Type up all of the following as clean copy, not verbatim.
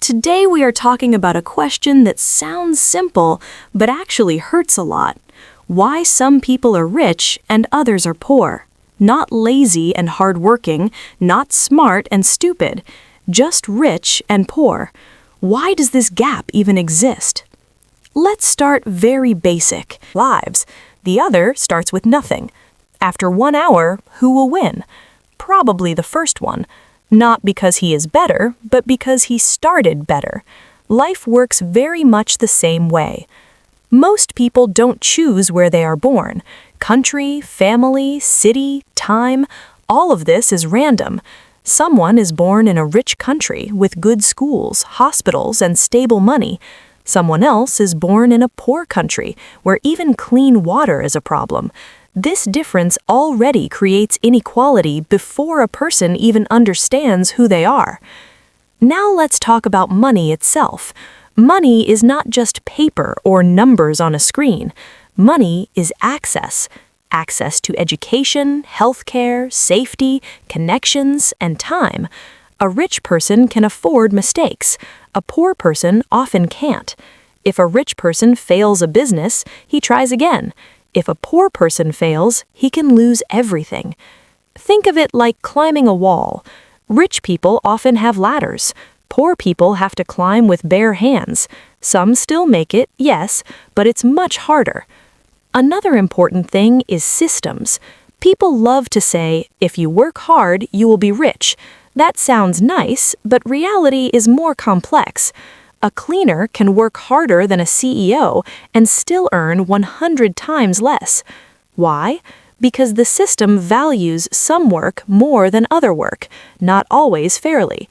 Today we are talking about a question that sounds simple, but actually hurts a lot. Why some people are rich and others are poor. Not lazy and hardworking, not smart and stupid, just rich and poor. Why does this gap even exist? Let's start very basic. Lives. The other starts with nothing. After 1 hour, who will win? Probably the first one. Not because he is better, but because he started better. Life works very much the same way. Most people don't choose where they are born. Country, family, city, time, all of this is random. Someone is born in a rich country with good schools, hospitals, and stable money. Someone else is born in a poor country where even clean water is a problem. This difference already creates inequality before a person even understands who they are. Now let's talk about money itself. Money is not just paper or numbers on a screen. Money is access. Access to education, healthcare, safety, connections, and time. A rich person can afford mistakes. A poor person often can't. If a rich person fails a business, he tries again. If a poor person fails, he can lose everything. Think of it like climbing a wall. Rich people often have ladders. Poor people have to climb with bare hands. Some still make it, yes, but it's much harder. Another important thing is systems. People love to say, if you work hard, you will be rich. That sounds nice, but reality is more complex. A cleaner can work harder than a CEO and still earn 100 times less. Why? Because the system values some work more than other work, not always fairly.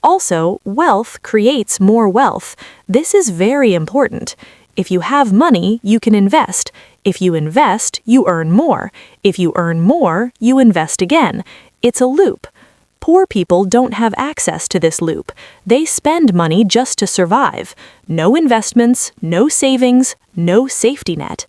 Also, wealth creates more wealth. This is very important. If you have money, you can invest. If you invest, you earn more. If you earn more, you invest again. It's a loop. Poor people don't have access to this loop. They spend money just to survive. No investments, no savings, no safety net.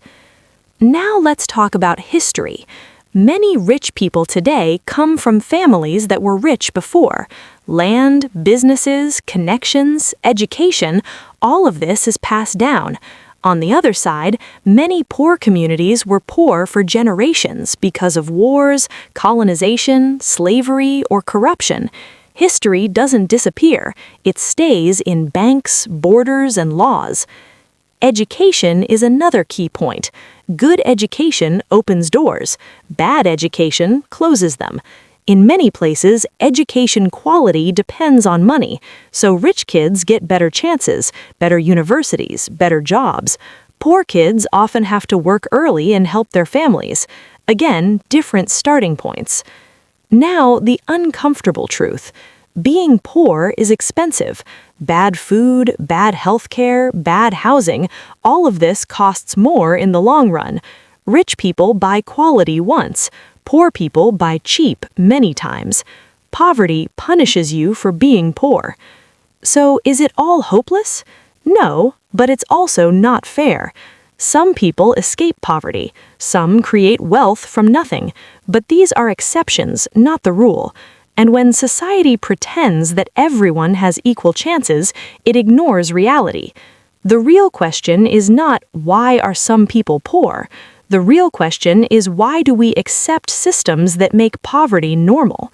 Now let's talk about history. Many rich people today come from families that were rich before. Land, businesses, connections, education, all of this is passed down. On the other side, many poor communities were poor for generations because of wars, colonization, slavery, or corruption. History doesn't disappear. It stays in banks, borders, and laws. Education is another key point. Good education opens doors. Bad education closes them. In many places, education quality depends on money, so rich kids get better chances, better universities, better jobs. Poor kids often have to work early and help their families. Again, different starting points. Now, the uncomfortable truth. Being poor is expensive. Bad food, bad healthcare, bad housing, all of this costs more in the long run. Rich people buy quality once. Poor people buy cheap many times. Poverty punishes you for being poor. So is it all hopeless? No, but it's also not fair. Some people escape poverty. Some create wealth from nothing. But these are exceptions, not the rule. And when society pretends that everyone has equal chances, it ignores reality. The real question is not why are some people poor? The real question is why do we accept systems that make poverty normal?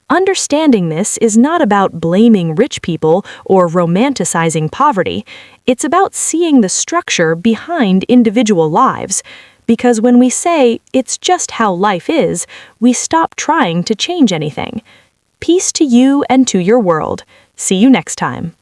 Understanding this is not about blaming rich people or romanticizing poverty. It's about seeing the structure behind individual lives. Because when we say it's just how life is, we stop trying to change anything. Peace to you and to your world. See you next time.